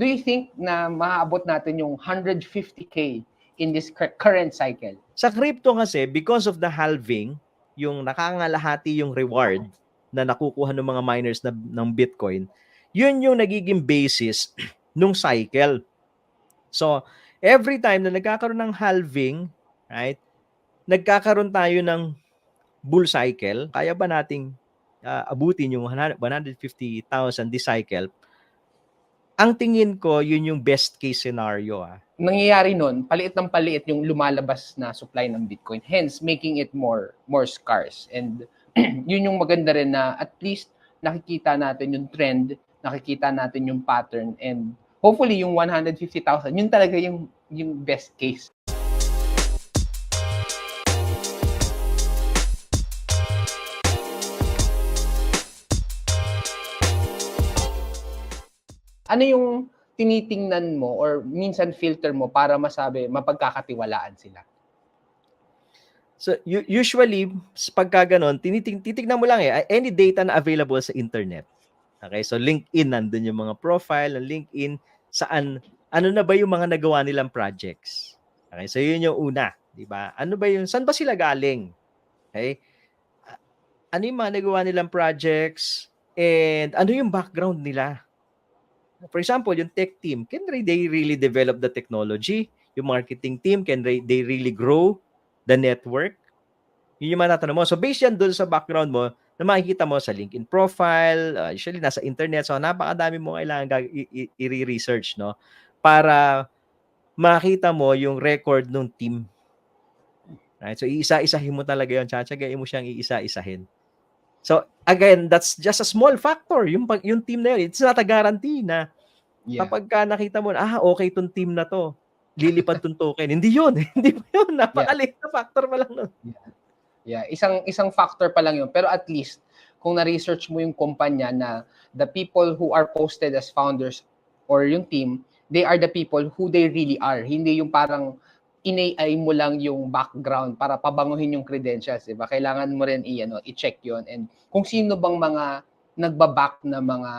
do you think na maaabot natin yung 150K in this current cycle? Sa crypto kasi, because of the halving, yung nakangalahati yung reward na nakukuha ng mga miners ng Bitcoin, yun yung nagiging basis nung cycle. So, every time na nagkakaroon ng halving, right, nagkakaroon tayo ng bull cycle, kaya ba nating abutin yung 150,000 this cycle? Ang tingin ko, yun yung best case scenario. Nangyayari nun, paliit ng paliit yung lumalabas na supply ng Bitcoin. Hence, making it more scarce. And yun yung maganda rin na at least nakikita natin yung trend, nakikita natin yung pattern, and hopefully yung 150,000, yun talaga yung best case. Ano yung tinitingnan mo or minsan filter mo para masabi mapagkakatiwalaan sila? So usually pagka ganon, titignan mo lang any data na available sa internet. Okay, so LinkedIn, nandun yung mga profile ng LinkedIn, saan, ano na ba yung mga nagawa nilang projects. Okay, so yun yung una, di ba? Ano ba yung, saan ba sila galing? Okay, ano yung mga nagawa nilang projects and ano yung background nila? For example, yung tech team, can they really develop the technology? Yung marketing team, can they really grow the network? Yun yung matatanong mo. So based yan dun sa background mo, na makikita mo sa LinkedIn profile, usually nasa internet, so napakadami mo kailangan i-research, no? Para makita mo yung record ng team. Right? So iisa-isahin mo talaga yun, tsatsagain mo siyang iisa-isahin. So again, that's just a small factor. Yung team na yun, it's not a guarantee na kapag ka nakita mo, okay tong team na to, lilipad tong token. Hindi yun. Hindi mo yun. Napakaliit na factor pa lang nun. Yeah, isang factor pa lang yun. Pero at least, kung na-research mo yung kumpanya na the people who are posted as founders or yung team, they are the people who they really are. Hindi yung parang in-AI mo lang yung background para pabanguhin yung credentials, diba? Kailangan mo rin i-check yon, and kung sino bang mga nagbaback na mga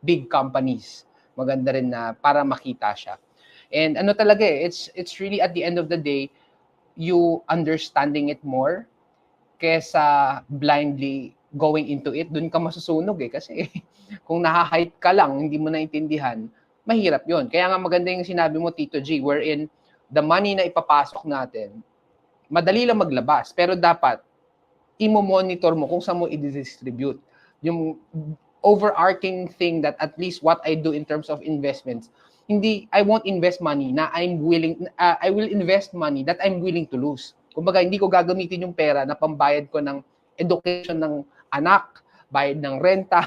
big companies, maganda rin na para makita siya. And ano talaga it's really at the end of the day, you understanding it more kesa blindly going into it. Dun ka masusunog kasi kung nahahype ka lang, hindi mo naintindihan, mahirap yon. Kaya nga maganda yung sinabi mo, Tito G, wherein the money na ipapasok natin, madali lang maglabas, pero dapat i-monitor mo kung saan mo i-distribute. Yung overarching thing that at least what I do in terms of investments, I won't invest money na I will invest money that I'm willing to lose. Kumbaga, hindi ko gagamitin yung pera na pambayad ko ng education ng anak, bayad ng renta,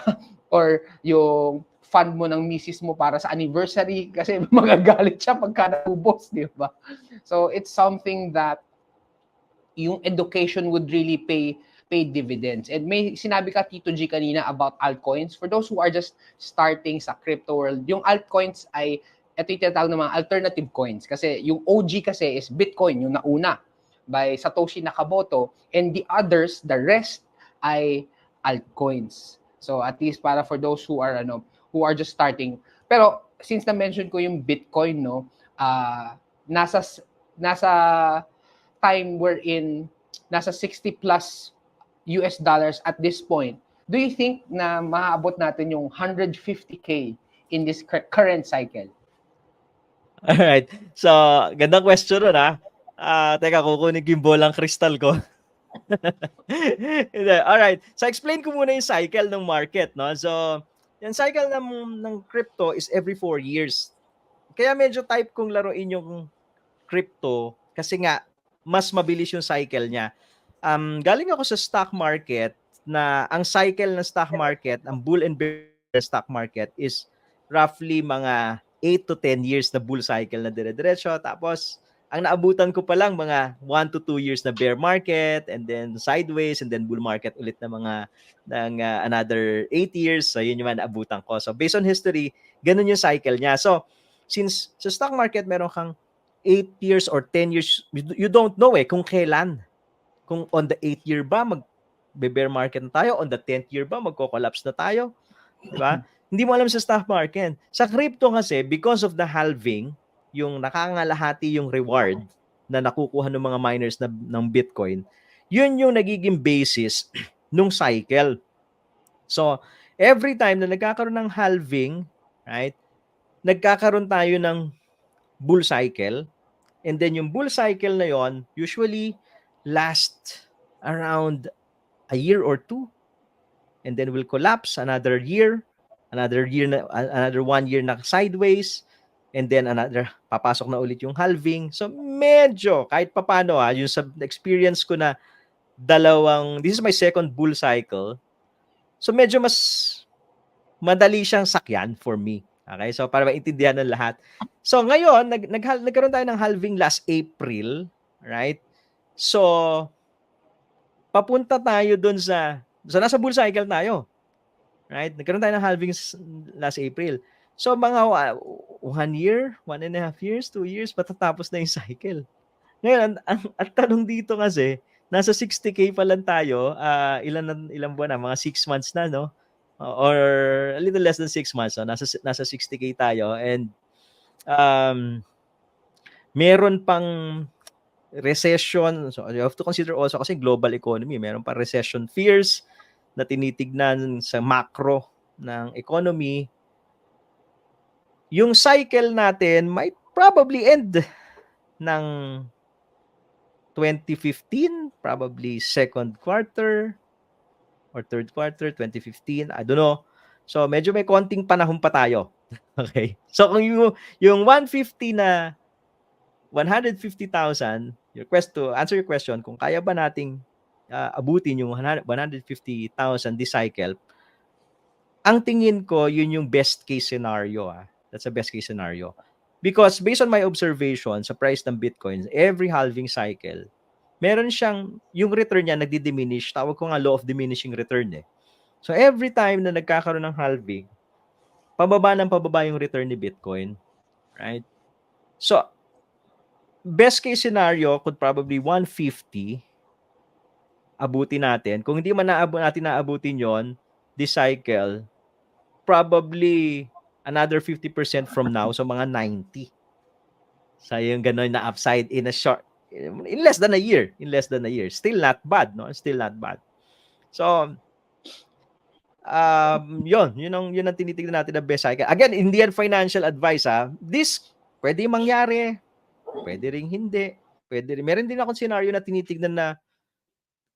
or yung fund mo ng misis mo para sa anniversary kasi magagalit siya pagka naubos, di ba? So, it's something that yung education would really pay dividends. And may sinabi ka, Tito G, kanina about altcoins. For those who are just starting sa crypto world, yung altcoins ay, ito yung tinatawag ng mga alternative coins. Kasi yung OG kasi is Bitcoin, yung nauna by Satoshi Nakamoto. And the others, the rest, ay altcoins. So at least para for those who are just starting. Pero since na-mention ko yung Bitcoin, nasa time wherein nasa 60 plus US dollars at this point, do you think na maaabot natin yung 150K in this current cycle? Alright. So, gandang question ron teka, kukunin ko yung bolang kristal ko. Alright. So, explain ko muna yung cycle ng market, no? So, yung cycle ng crypto is every 4 years. Kaya medyo type kong laruin yung crypto kasi nga, mas mabilis yung cycle niya. Galing ako sa stock market na ang cycle ng stock market, ang bull and bear stock market is roughly mga 8 to 10 years na bull cycle na dire-diretso. Tapos, ang naabutan ko pa lang mga 1 to 2 years na bear market and then sideways and then bull market ulit na mga another 8 years. So, yun yung naabutan ko. So, based on history, ganun yung cycle niya. So, since sa stock market, meron kang 8 years or 10 years, you don't know kung kailan. Kung on the 8th year ba, mag-bear market na tayo, on the 10th year ba, magko-collapse na tayo. Di ba? Hindi mo alam sa stock market. Sa crypto kasi, because of the halving, yung nakangalahati yung reward na nakukuha ng mga miners ng Bitcoin, yun yung nagiging basis nung cycle. So, every time na nagkakaroon ng halving, right, nagkakaroon tayo ng bull cycle, and then yung bull cycle na yon usually last around a year or two, and then will collapse another year, another 1 year na sideways, and then another, papasok na ulit yung halving. So medyo, kahit papano yung sa experience ko na this is my second bull cycle, so medyo mas madali siyang sakyan for me. Okay, so para maintindihan ng lahat. So ngayon, nagkaroon tayo ng halving last April, right? So, papunta tayo dun so nasa bull cycle tayo. Right? Nagkaroon tayo ng halving last April. So mga 1 year, 1.5 years, 2 years, matatapos na yung cycle. Ngayon, ang tanong dito kasi, nasa 60K pa lang tayo, ilang buwan na, mga 6 months na, no? Or a little less than 6 months, no? Nasa 60K tayo, and meron pang recession. So you have to consider also kasi global economy, meron pa recession fears na tinitignan sa macro ng economy. Yung cycle natin might probably end ng 2015, probably second quarter or third quarter 2015, I don't know. So medyo may konting panahon pa tayo. Okay? So kung yung 150,000, to answer your question, kung kaya ba nating abutin yung 150,000 this cycle, ang tingin ko, yun yung best case scenario. That's a best case scenario. Because based on my observation sa price ng Bitcoin, every halving cycle, meron siyang, yung return niya nagdi-diminish. Tawag ko nga law of diminishing return. So every time na nagkakaroon ng halving, pababa yung return ni Bitcoin. Right? So, best case scenario could probably 150 abutin natin. Kung hindi man natin naabutin yon this cycle, probably another 50% from now, so mga 90. So yung gano'n na upside in less than a year. Still not bad, no? Still not bad. So, yun ang tinitignan natin na best cycle. Again, hindi yan financial advice, This, pwede mangyari, pwede ring hindi. Meron din akong scenario na tinitignan na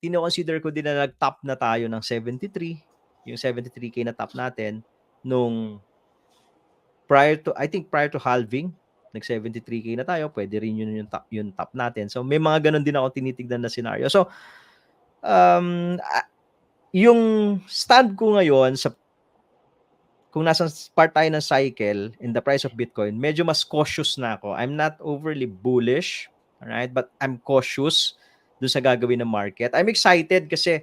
tino-consider ko din na nag-top na tayo ng 73, yung 73K na top natin nung prior to halving, nag-73K na tayo, pwede rin yun yung top natin. So may mga ganun din ako tinitignan na scenario. So yung stand ko ngayon kung nasa part tayo ng cycle in the price of Bitcoin, medyo mas cautious na ako. I'm not overly bullish, alright, but I'm cautious doon sa gagawin ng market. I'm excited kasi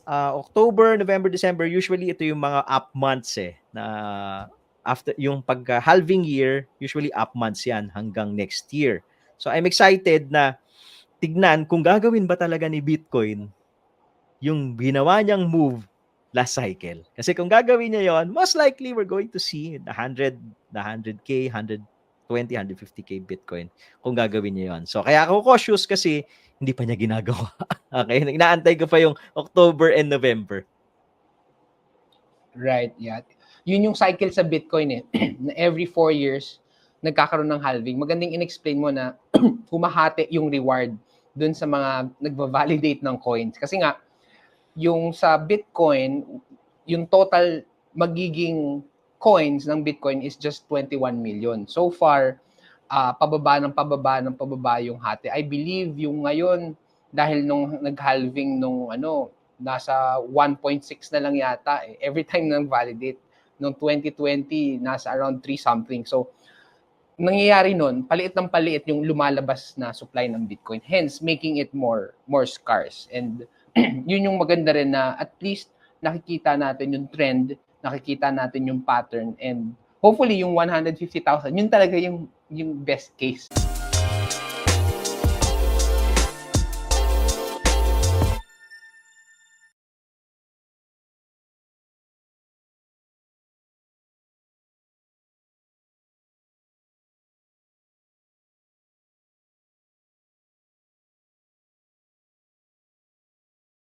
October, November, December, usually ito yung mga up months na after yung pag-halving year, usually up months yan hanggang next year. So I'm excited na tignan kung gagawin ba talaga ni Bitcoin yung ginawa niyang move last cycle. Kasi kung gagawin niya yon, most likely we're going to see the 100K, 120, 150K Bitcoin kung gagawin niya yon. So kaya ako cautious kasi hindi pa niya ginagawa. Okay? Inaantay ko pa yung October and November. Right, yeah. Yun yung cycle sa Bitcoin na every 4 years, nagkakaroon ng halving. Magandang in-explain mo na humahati yung reward dun sa mga nagva-validate ng coins. Kasi nga, yung sa Bitcoin, yung total magiging coins ng Bitcoin is just 21 million. So far, pababa yung hati. I believe yung ngayon, dahil nung nag-halving nung nasa 1.6 na lang yata. Every time nang validate. Nung 2020, nasa around 3 something. So, nangyayari nun, paliit ng paliit yung lumalabas na supply ng Bitcoin. Hence, making it more scarce. And yun yung maganda rin na at least nakikita natin yung trend, nakikita natin yung pattern, and hopefully yung 150,000, yun talaga yung best case.